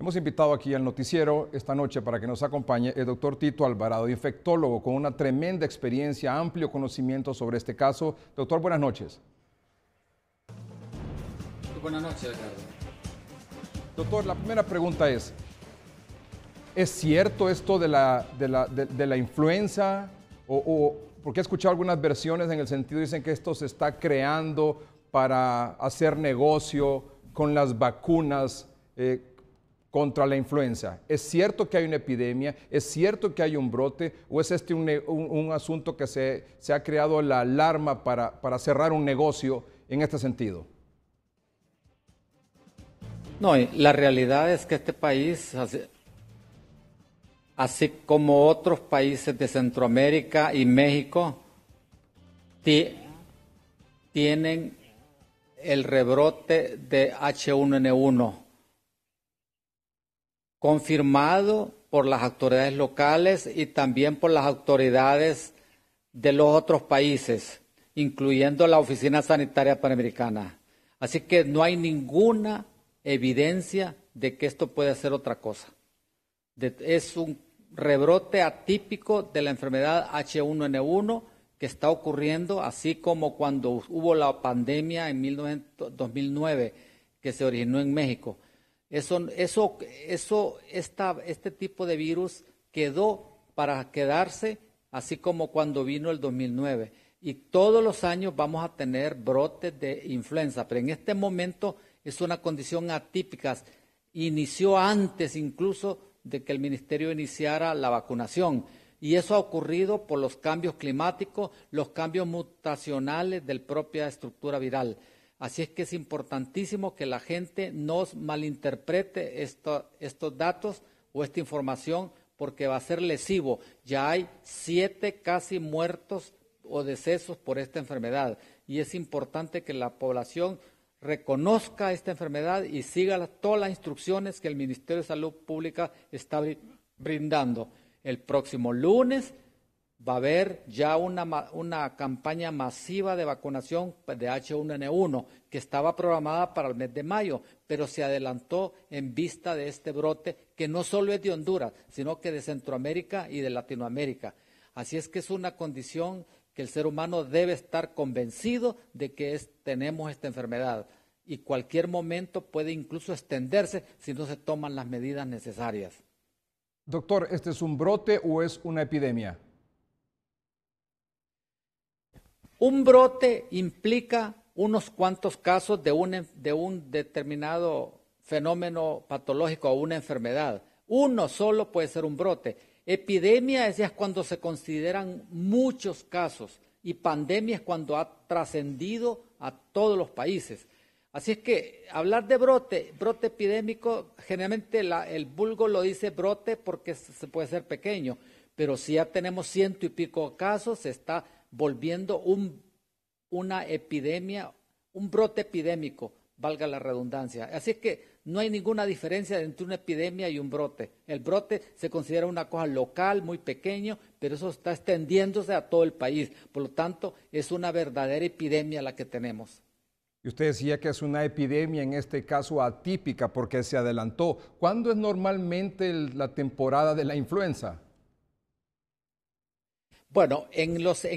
Hemos invitado aquí al noticiero esta noche para que nos acompañe el doctor Tito Alvarado, infectólogo con una tremenda experiencia, amplio conocimiento sobre este caso. Doctor, buenas noches. Buenas noches, Ricardo. Doctor, la primera pregunta ¿es cierto esto de la influenza? Porque he escuchado algunas versiones en el sentido, dicen que esto se está creando para hacer negocio con las vacunas contra la influenza. ¿Es cierto que hay una epidemia? ¿Es cierto que hay un brote? ¿O es este un asunto que se ha creado la alarma para cerrar un negocio en este sentido? No, la realidad es que este país, así como otros países de Centroamérica y México, tienen el rebrote de H1N1 confirmado por las autoridades locales y también por las autoridades de los otros países, incluyendo la Oficina Sanitaria Panamericana. Así que no hay ninguna evidencia de que esto puede ser otra cosa. Es un rebrote atípico de la enfermedad H1N1 que está ocurriendo, así como cuando hubo la pandemia en 2009 que se originó en México. Este tipo de virus quedó para quedarse, así como cuando vino el 2009. Y todos los años vamos a tener brotes de influenza, pero en este momento es una condición atípica. Inició antes incluso de que el ministerio iniciara la vacunación. Y eso ha ocurrido por los cambios climáticos, los cambios mutacionales de la propia estructura viral. Así es que es importantísimo que la gente no malinterprete estos datos o esta información porque va a ser lesivo. Ya hay 7 casi muertos o decesos por esta enfermedad y es importante que la población reconozca esta enfermedad y siga todas las instrucciones que el Ministerio de Salud Pública está brindando. El próximo lunes va a haber ya una campaña masiva de vacunación de H1N1 que estaba programada para el mes de mayo, pero se adelantó en vista de este brote que no solo es de Honduras, sino que de Centroamérica y de Latinoamérica. Así es que es una condición que el ser humano debe estar convencido de que tenemos esta enfermedad y cualquier momento puede incluso extenderse si no se toman las medidas necesarias. Doctor, ¿este es un brote o es una epidemia? Un brote implica unos cuantos casos de un determinado fenómeno patológico o una enfermedad. Uno solo puede ser un brote. Epidemia es ya cuando se consideran muchos casos y pandemia es cuando ha trascendido a todos los países. Así es que hablar de brote epidémico, generalmente el vulgo lo dice brote porque se puede ser pequeño, pero si ya tenemos 100 y pico casos, se está volviendo una epidemia, un brote epidémico, valga la redundancia. Así es que no hay ninguna diferencia entre una epidemia y un brote. El brote se considera una cosa local, muy pequeño, pero eso está extendiéndose a todo el país. Por lo tanto, es una verdadera epidemia la que tenemos. Y usted decía que es una epidemia, en este caso atípica, porque se adelantó. ¿Cuándo es normalmente la temporada de la influenza? Bueno, en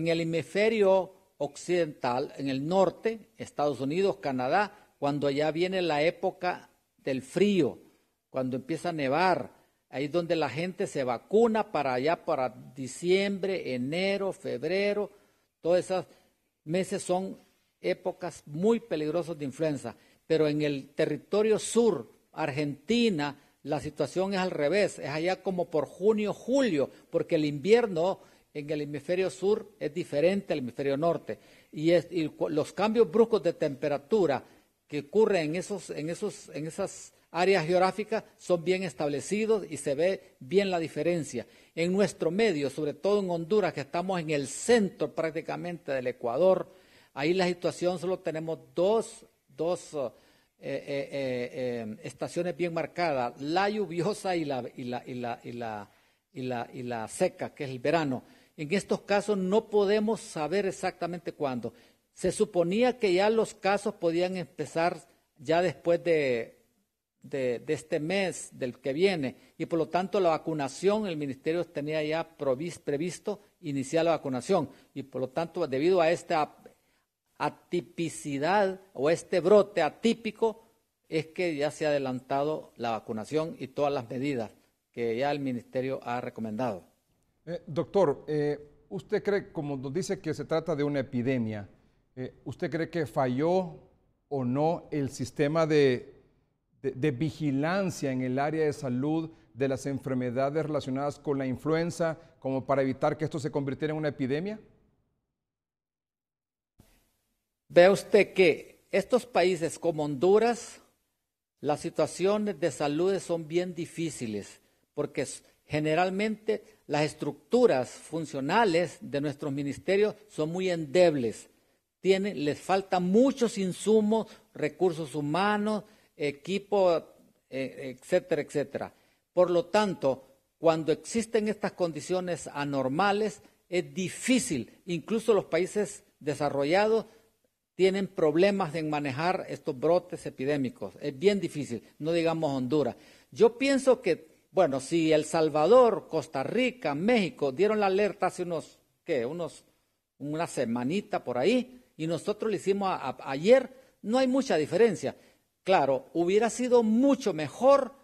el hemisferio occidental, en el norte, Estados Unidos, Canadá, cuando ya viene la época del frío, cuando empieza a nevar, ahí es donde la gente se vacuna para diciembre, enero, febrero, todos esos meses son épocas muy peligrosas de influenza. Pero en el territorio sur, Argentina, la situación es al revés, es allá como por junio, julio, porque el invierno en el hemisferio sur es diferente al hemisferio norte y los cambios bruscos de temperatura que ocurren en esas áreas geográficas son bien establecidos y se ve bien la diferencia. En nuestro medio, sobre todo en Honduras, que estamos en el centro prácticamente del Ecuador, ahí la situación solo tenemos dos estaciones bien marcadas, la lluviosa y la seca, que es el verano. En estos casos no podemos saber exactamente cuándo. Se suponía que ya los casos podían empezar ya después de de este mes, del que viene, y por lo tanto la vacunación, el Ministerio tenía ya previsto iniciar la vacunación, y por lo tanto debido a esta atipicidad o este brote atípico, es que ya se ha adelantado la vacunación y todas las medidas que ya el Ministerio ha recomendado. Doctor, ¿usted cree, como nos dice que se trata de una epidemia, usted cree que falló o no el sistema de vigilancia en el área de salud de las enfermedades relacionadas con la influenza como para evitar que esto se convirtiera en una epidemia? Vea usted que estos países como Honduras, las situaciones de salud son bien difíciles porque generalmente las estructuras funcionales de nuestros ministerios son muy endebles. Les faltan muchos insumos, recursos humanos, equipo, etcétera, etcétera. Por lo tanto, cuando existen estas condiciones anormales, es difícil. Incluso los países desarrollados tienen problemas en manejar estos brotes epidémicos. Es bien difícil, no digamos Honduras. Yo pienso que, bueno, si El Salvador, Costa Rica, México dieron la alerta hace una semanita por ahí, y nosotros lo hicimos ayer, no hay mucha diferencia. Claro, hubiera sido mucho mejor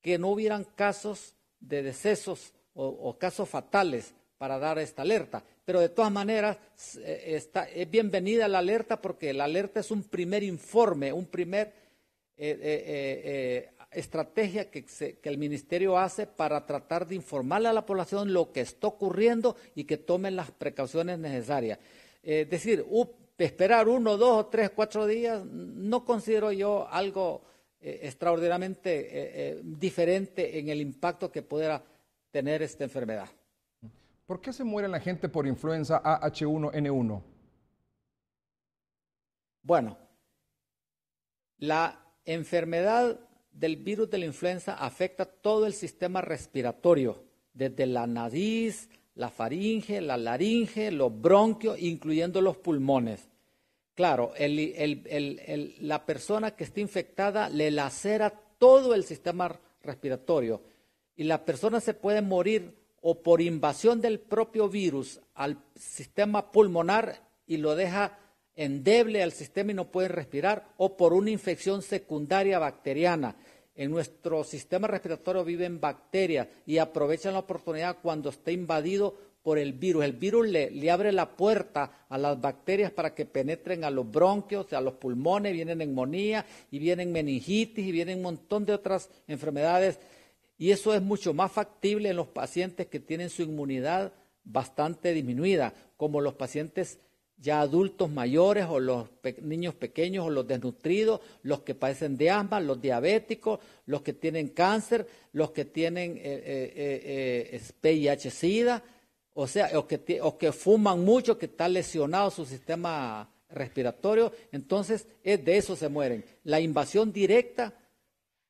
que no hubieran casos de decesos o casos fatales para dar esta alerta. Pero de todas maneras es bienvenida la alerta porque la alerta es un primer informe, un primer estrategia que el Ministerio hace para tratar de informarle a la población lo que está ocurriendo y que tomen las precauciones necesarias. Es decir, esperar 1, 2, 3, 4 días no considero yo algo extraordinariamente diferente en el impacto que pudiera tener esta enfermedad. ¿Por qué se muere la gente por influenza H1N1? Bueno, la enfermedad del virus de la influenza afecta todo el sistema respiratorio, desde la nariz, la faringe, la laringe, los bronquios, incluyendo los pulmones. Claro, la persona que está infectada le lacera todo el sistema respiratorio y la persona se puede morir o por invasión del propio virus al sistema pulmonar y lo deja endeble al sistema y no puede respirar, o por una infección secundaria bacteriana. En nuestro sistema respiratorio viven bacterias y aprovechan la oportunidad cuando está invadido por el virus. El virus le abre la puerta a las bacterias para que penetren a los bronquios, a los pulmones, vienen neumonía y vienen meningitis y vienen un montón de otras enfermedades. Y eso es mucho más factible en los pacientes que tienen su inmunidad bastante disminuida, como los pacientes ya adultos mayores o los niños pequeños o los desnutridos, los que padecen de asma, los diabéticos, los que tienen cáncer, los que tienen VIH-Sida, o que fuman mucho, que está lesionado su sistema respiratorio. Entonces, de eso se mueren. La invasión directa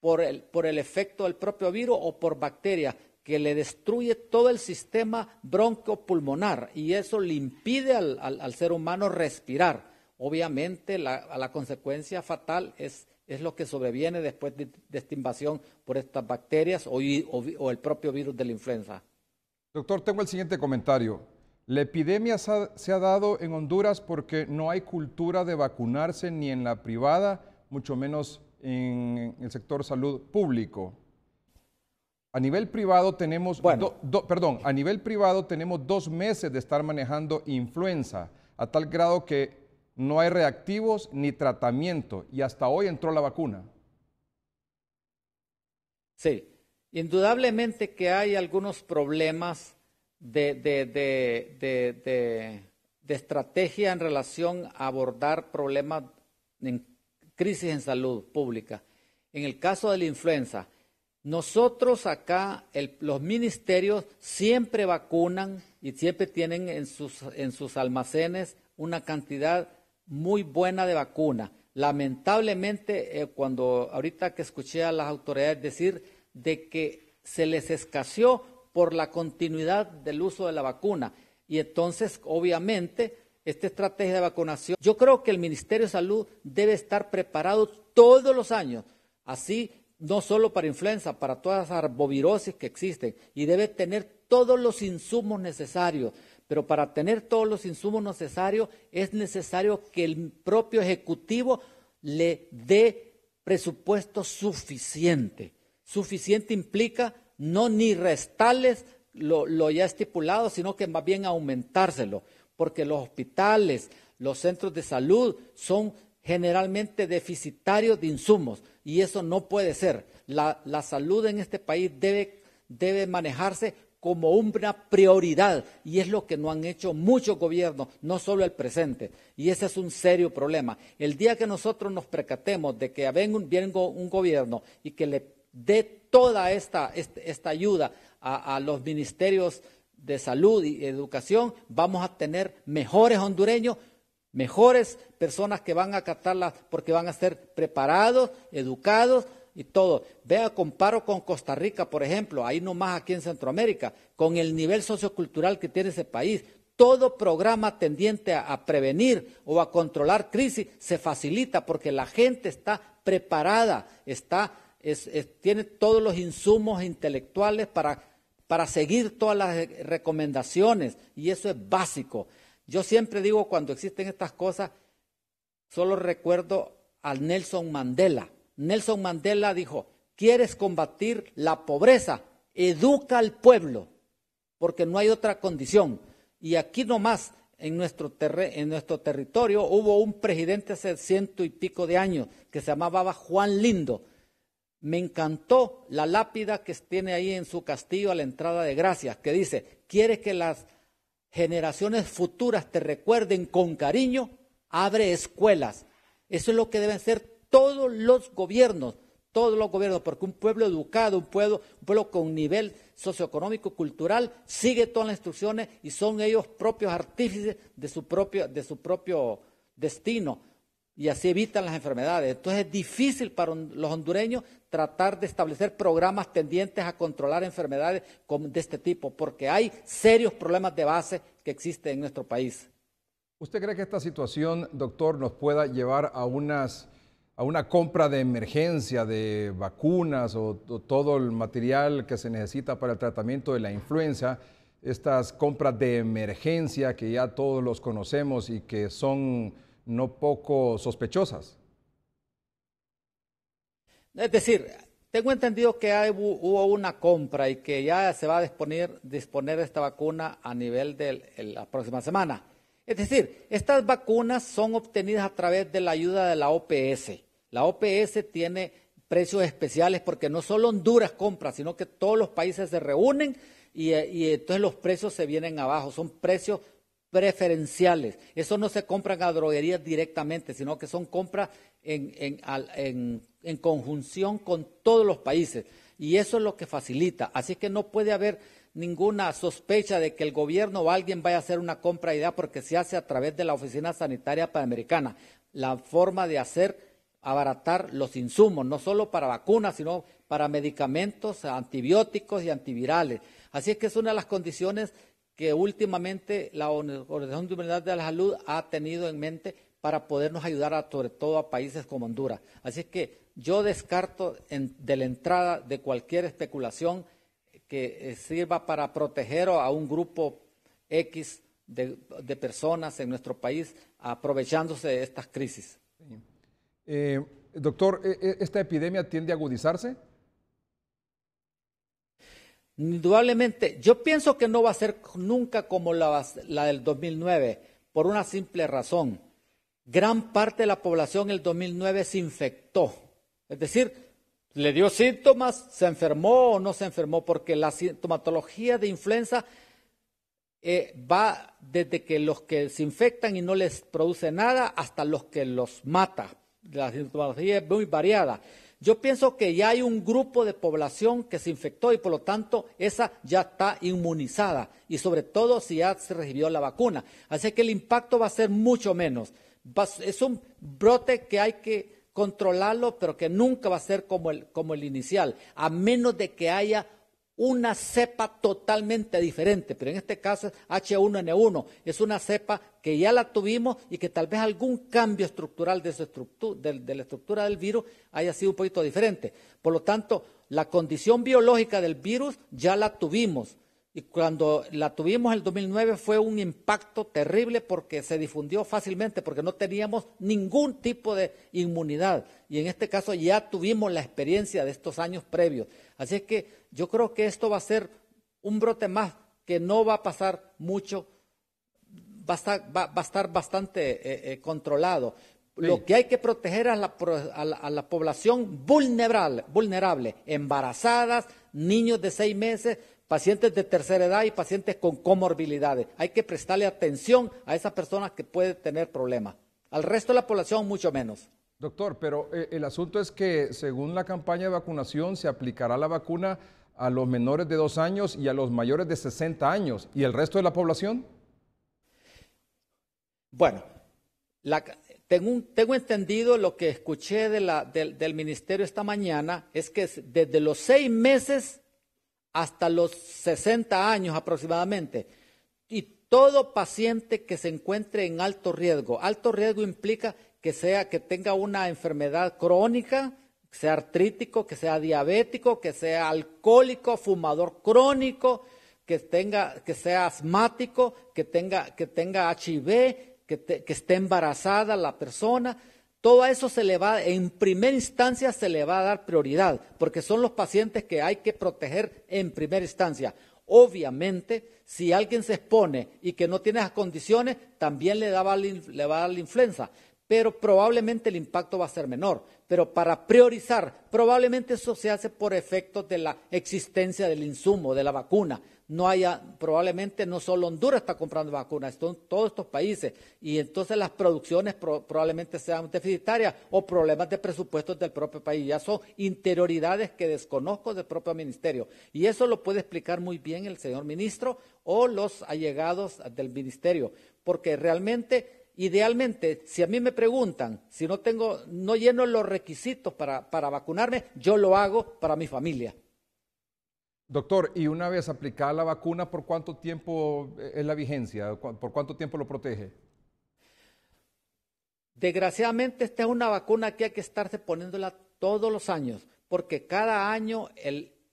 por el efecto del propio virus o por bacterias, que le destruye todo el sistema bronquiopulmonar y eso le impide al ser humano respirar. Obviamente la consecuencia fatal es lo que sobreviene después de esta invasión por estas bacterias o el propio virus de la influenza. Doctor, tengo el siguiente comentario. La epidemia se ha dado en Honduras porque no hay cultura de vacunarse ni en la privada, mucho menos en el sector salud público. A nivel privado tenemos, a nivel privado tenemos 2 meses de estar manejando influenza, a tal grado que no hay reactivos ni tratamiento, y hasta hoy entró la vacuna. Sí, indudablemente que hay algunos problemas de estrategia en relación a abordar problemas en crisis en salud pública. En el caso de la influenza, nosotros acá, los ministerios siempre vacunan y siempre tienen en sus almacenes una cantidad muy buena de vacuna. Lamentablemente, ahorita que escuché a las autoridades decir de que se les escaseó por la continuidad del uso de la vacuna. Y entonces, obviamente, esta estrategia de vacunación, yo creo que el Ministerio de Salud debe estar preparado todos los años, así no solo para influenza, para todas las arbovirosis que existen, y debe tener todos los insumos necesarios. Pero para tener todos los insumos necesarios es necesario que el propio Ejecutivo le dé presupuesto suficiente. Suficiente implica no ni restarles lo ya estipulado, sino que más bien aumentárselo, porque los hospitales, los centros de salud son generalmente deficitarios de insumos y eso no puede ser. La salud en este país debe manejarse como una prioridad y es lo que no han hecho muchos gobiernos, no solo el presente, y ese es un serio problema. El día que nosotros nos percatemos de que viene un gobierno y que le dé toda esta ayuda a los ministerios de salud y educación, vamos a tener mejores hondureños, mejores personas que van a acatarlas porque van a ser preparados, educados y todo. Vea, comparo con Costa Rica, por ejemplo, ahí nomás aquí en Centroamérica, con el nivel sociocultural que tiene ese país. Todo programa tendiente a prevenir o a controlar crisis se facilita porque la gente está preparada, tiene todos los insumos intelectuales para seguir todas las recomendaciones y eso es básico. Yo siempre digo cuando existen estas cosas, solo recuerdo a Nelson Mandela. Nelson Mandela dijo, ¿quieres combatir la pobreza? Educa al pueblo, porque no hay otra condición. Y aquí nomás, en nuestro territorio, hubo un presidente hace 100 y pico de años que se llamaba Juan Lindo. Me encantó la lápida que tiene ahí en su castillo a la entrada de Gracias, que dice, ¿quieres que las generaciones futuras te recuerden con cariño? Abre escuelas. Eso es lo que deben ser todos los gobiernos, porque un pueblo educado, un pueblo con nivel socioeconómico, cultural, sigue todas las instrucciones y son ellos propios artífices de su propio destino y así evitan las enfermedades. Entonces es difícil para los hondureños tratar de establecer programas tendientes a controlar enfermedades de este tipo, porque hay serios problemas de base que existen en nuestro país. ¿Usted cree que esta situación, doctor, nos pueda llevar a una compra de emergencia de vacunas o todo el material que se necesita para el tratamiento de la influenza, estas compras de emergencia que ya todos los conocemos y que son no poco sospechosas? Es decir, tengo entendido que hubo una compra y que ya se va a disponer esta vacuna a nivel de la próxima semana. Es decir, estas vacunas son obtenidas a través de la ayuda de la OPS. La OPS tiene precios especiales porque no solo Honduras compra, sino que todos los países se reúnen y entonces los precios se vienen abajo. Son precios preferenciales. Eso no se compran a droguerías directamente, sino que son compras en conjunción con todos los países. Y eso es lo que facilita. Así que no puede haber ninguna sospecha de que el gobierno o alguien vaya a hacer una compra de idea porque se hace a través de la Oficina Sanitaria Panamericana. La forma de abaratar los insumos, no solo para vacunas, sino para medicamentos, antibióticos y antivirales. Así es que es una de las condiciones que últimamente la Organización Mundial de la Salud ha tenido en mente para podernos ayudar sobre todo a países como Honduras. Así es que yo descarto de la entrada de cualquier especulación que sirva para proteger a un grupo X de personas en nuestro país aprovechándose de estas crisis. Doctor, ¿esta epidemia tiende a agudizarse? Indudablemente. Yo pienso que no va a ser nunca como la del 2009, por una simple razón. Gran parte de la población en el 2009 se infectó. Es decir, le dio síntomas, se enfermó o no se enfermó, porque la sintomatología de influenza va desde que los que se infectan y no les produce nada hasta los que los mata. La sintomatología es muy variada. Yo pienso que ya hay un grupo de población que se infectó y por lo tanto esa ya está inmunizada y sobre todo si ya se recibió la vacuna. Así que el impacto va a ser mucho menos. Es un brote que hay que controlarlo, pero que nunca va a ser como el inicial, a menos de que haya una cepa totalmente diferente, pero en este caso es H1N1, es una cepa que ya la tuvimos y que tal vez algún cambio estructural de la estructura del virus haya sido un poquito diferente. Por lo tanto, la condición biológica del virus ya la tuvimos. Y cuando la tuvimos en el 2009 fue un impacto terrible porque se difundió fácilmente, porque no teníamos ningún tipo de inmunidad. Y en este caso ya tuvimos la experiencia de estos años previos. Así es que yo creo que esto va a ser un brote más que no va a pasar mucho, va a estar bastante controlado. Sí. Lo que hay que proteger a la población vulnerable, embarazadas, niños de 6 meses, pacientes de tercera edad y pacientes con comorbilidades. Hay que prestarle atención a esas personas que pueden tener problemas. Al resto de la población, mucho menos. Doctor, pero el asunto es que según la campaña de vacunación se aplicará la vacuna a los menores de 2 años y a los mayores de 60 años. ¿Y el resto de la población? Bueno, tengo entendido, lo que escuché del ministerio esta mañana, es que desde los 6 meses hasta los 60 años aproximadamente, y todo paciente que se encuentre en alto riesgo implica que tenga una enfermedad crónica, que sea artrítico, que sea diabético, que sea alcohólico, fumador crónico, que sea asmático, que tenga HIV, que esté embarazada la persona. Todo eso en primera instancia se le va a dar prioridad, porque son los pacientes que hay que proteger en primera instancia. Obviamente, si alguien se expone y que no tiene esas condiciones, también le va a dar la influenza, pero probablemente el impacto va a ser menor. Pero para priorizar, probablemente eso se hace por efectos de la existencia del insumo, de la vacuna. Probablemente no solo Honduras está comprando vacunas, son todos estos países, y entonces las producciones probablemente sean deficitarias o problemas de presupuestos del propio país. Ya son interioridades que desconozco del propio ministerio, y eso lo puede explicar muy bien el señor ministro o los allegados del ministerio, porque realmente, idealmente, si a mí me preguntan, si no lleno los requisitos para vacunarme, yo lo hago para mi familia. Doctor, y una vez aplicada la vacuna, ¿por cuánto tiempo es la vigencia? ¿Por cuánto tiempo lo protege? Desgraciadamente, esta es una vacuna que hay que estarse poniéndola todos los años, porque cada año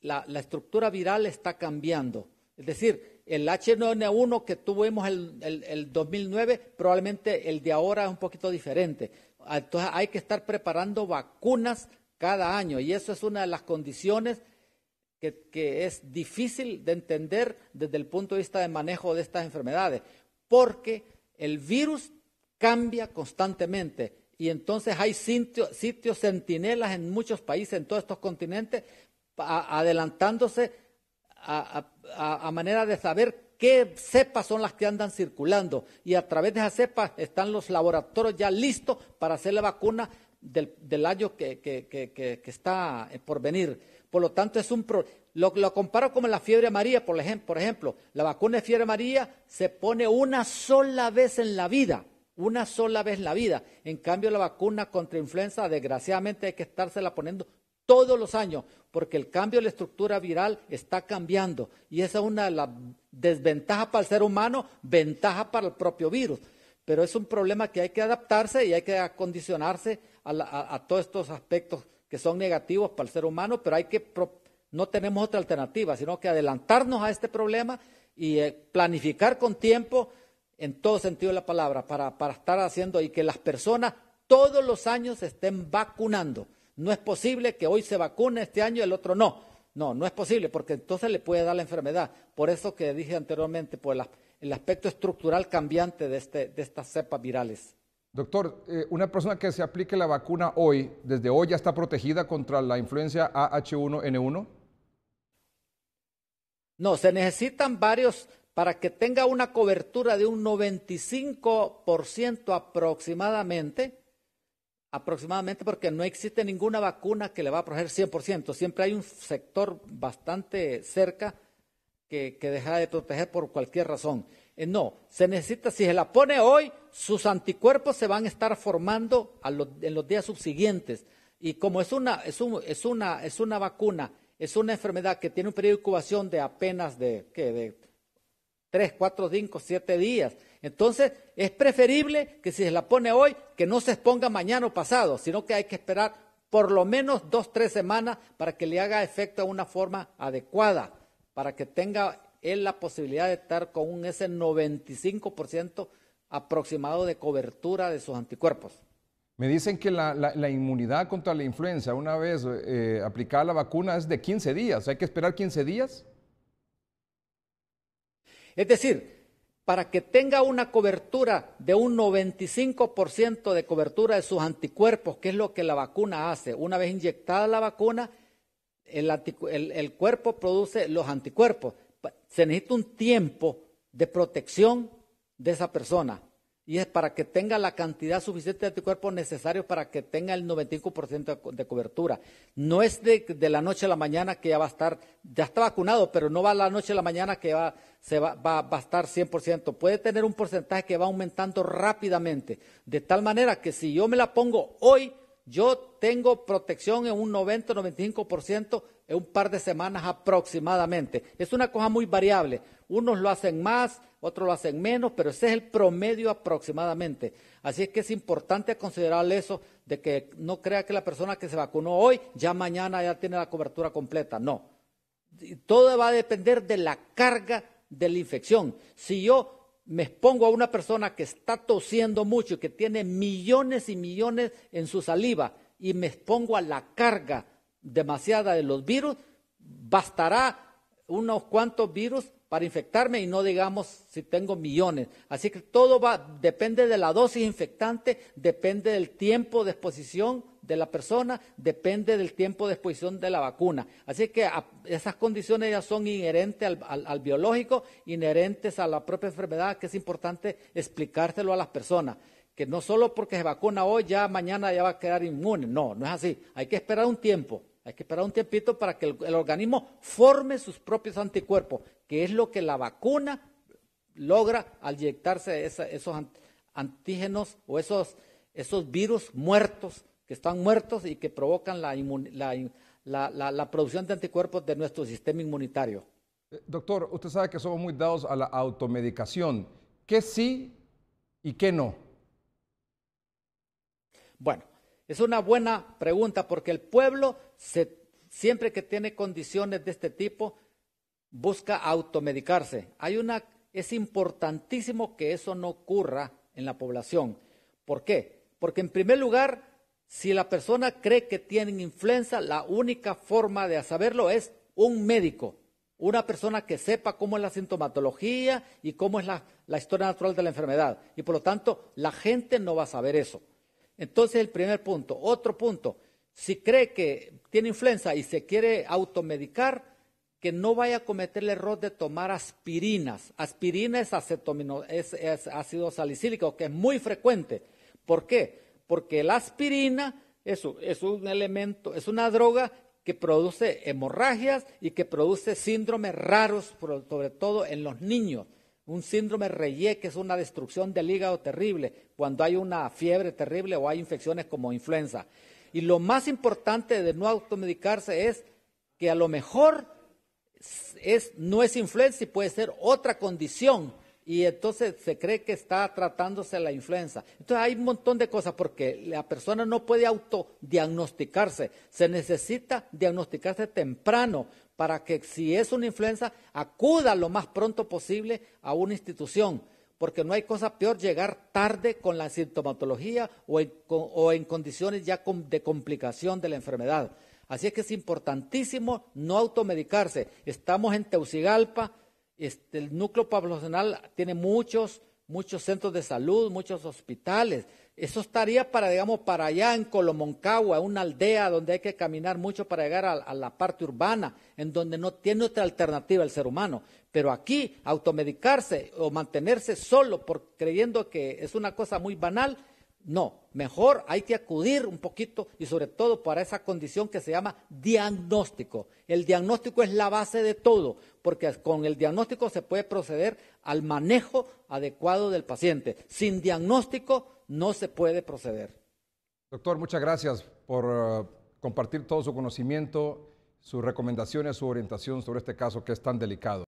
la estructura viral está cambiando. Es decir, el H1N1 que tuvimos el 2009, probablemente el de ahora es un poquito diferente. Entonces hay que estar preparando vacunas cada año, y eso es una de las condiciones que es difícil de entender desde el punto de vista de manejo de estas enfermedades, porque el virus cambia constantemente y entonces hay sitios centinelas en muchos países, en todos estos continentes, adelantándose a manera de saber qué cepas son las que andan circulando, y a través de esas cepas están los laboratorios ya listos para hacer la vacuna del año que está por venir. Por lo tanto, lo comparo como la fiebre amarilla, por ejemplo. La vacuna de fiebre amarilla se pone una sola vez en la vida. En cambio, la vacuna contra influenza, desgraciadamente, hay que estársela poniendo todos los años, porque el cambio de la estructura viral está cambiando. Y esa es una de las desventajas para el ser humano, ventaja para el propio virus. Pero es un problema que hay que adaptarse y hay que acondicionarse a todos estos aspectos que son negativos para el ser humano, pero no tenemos otra alternativa, sino que adelantarnos a este problema y planificar con tiempo en todo sentido de la palabra para estar haciendo y que las personas todos los años se estén vacunando. No es posible que hoy se vacune este año y el otro no. No es posible, porque entonces le puede dar la enfermedad. Por eso que dije anteriormente, por el aspecto estructural cambiante de estas cepas virales. Doctor, una persona que se aplique la vacuna hoy, desde hoy ya está protegida contra la influencia H1N1. No, se necesitan varios para que tenga una cobertura de un 95% aproximadamente, porque no existe ninguna vacuna que le va a proteger 100%. Siempre hay un sector bastante cerca que deja de proteger por cualquier razón. No, se necesita, si se la pone hoy, sus anticuerpos se van a estar formando en los días subsiguientes. Y como es una vacuna es una enfermedad que tiene un periodo de incubación de apenas de 3, 4, 5, 7 días. Entonces, es preferible que si se la pone hoy, que no se exponga mañana o pasado, sino que hay que esperar por lo menos 2, 3 semanas para que le haga efecto de una forma adecuada, para que tenga él la posibilidad de estar con ese 95% aproximado de cobertura de sus anticuerpos. Me dicen que la inmunidad contra la influenza, una vez aplicada la vacuna, es de 15 días. ¿Hay que esperar 15 días? Es decir, para que tenga una cobertura de un 95% de cobertura de sus anticuerpos, que es lo que la vacuna hace, una vez inyectada la vacuna, el cuerpo produce los anticuerpos. Se necesita un tiempo de protección de esa persona. Y es para que tenga la cantidad suficiente de anticuerpos necesarios para que tenga el 95% de cobertura. No es de la noche a la mañana que ya va a estar, ya está vacunado, pero no va a la noche a la mañana que va a estar 100%. Puede tener un porcentaje que va aumentando rápidamente, de tal manera que si yo me la pongo hoy, yo tengo protección en un 90 o 95% en un par de semanas aproximadamente. Es una cosa muy variable. Unos lo hacen más, otros lo hacen menos, pero ese es el promedio aproximadamente. Así es que es importante considerar eso, de que no crea que la persona que se vacunó hoy, ya mañana ya tiene la cobertura completa. No. Todo va a depender de la carga de la infección. Si yo me expongo a una persona que está tosiendo mucho y que tiene millones y millones en su saliva y me expongo a la carga demasiada de los virus, bastará unos cuantos virus para infectarme y no digamos si tengo millones. Así que todo depende de la dosis infectante, depende del tiempo de exposición de la persona, depende del tiempo de exposición de la vacuna. Así que esas condiciones ya son inherentes al biológico, inherentes a la propia enfermedad, que es importante explicárselo a las personas. Que no solo porque se vacuna hoy, ya mañana ya va a quedar inmune. No, no es así. Hay que esperar un tiempo. Hay que esperar un tiempito para que el organismo forme sus propios anticuerpos, que es lo que la vacuna logra al inyectarse esos antígenos o esos virus muertos, que están muertos y que provocan la producción de anticuerpos de nuestro sistema inmunitario. Doctor, usted sabe que somos muy dados a la automedicación. ¿Qué sí y qué no? Bueno, es una buena pregunta porque el pueblo, siempre que tiene condiciones de este tipo, busca automedicarse. Es importantísimo que eso no ocurra en la población. ¿Por qué? Porque en primer lugar, si la persona cree que tiene influenza, la única forma de saberlo es un médico, una persona que sepa cómo es la sintomatología y cómo es la historia natural de la enfermedad. Y por lo tanto, la gente no va a saber eso. Entonces, el primer punto. Otro punto, si cree que tiene influenza y se quiere automedicar, que no vaya a cometer el error de tomar aspirinas. Aspirina es ácido salicílico, que es muy frecuente. ¿Por qué? Porque la aspirina es un elemento, es una droga que produce hemorragias y que produce síndromes raros, sobre todo en los niños. Un síndrome Reye, que es una destrucción del hígado terrible, cuando hay una fiebre terrible o hay infecciones como influenza. Y lo más importante de no automedicarse es que a lo mejor no es influenza y puede ser otra condición. Y entonces se cree que está tratándose la influenza. Entonces hay un montón de cosas porque la persona no puede autodiagnosticarse. Se necesita diagnosticarse temprano para que si es una influenza acuda lo más pronto posible a una institución. Porque no hay cosa peor llegar tarde con la sintomatología o en condiciones ya de complicación de la enfermedad. Así es que es importantísimo no automedicarse. Estamos en Tegucigalpa. El núcleo poblacional tiene muchos centros de salud, muchos hospitales. Eso estaría para allá en Colomoncagua, una aldea donde hay que caminar mucho para llegar a la parte urbana, en donde no tiene otra alternativa el ser humano. Pero aquí, automedicarse o mantenerse solo creyendo que es una cosa muy banal, no. Mejor hay que acudir un poquito y sobre todo para esa condición que se llama diagnóstico. El diagnóstico es la base de todo, porque con el diagnóstico se puede proceder al manejo adecuado del paciente. Sin diagnóstico no se puede proceder. Doctor, muchas gracias por compartir todo su conocimiento sus recomendaciones, su orientación sobre este caso que es tan delicado.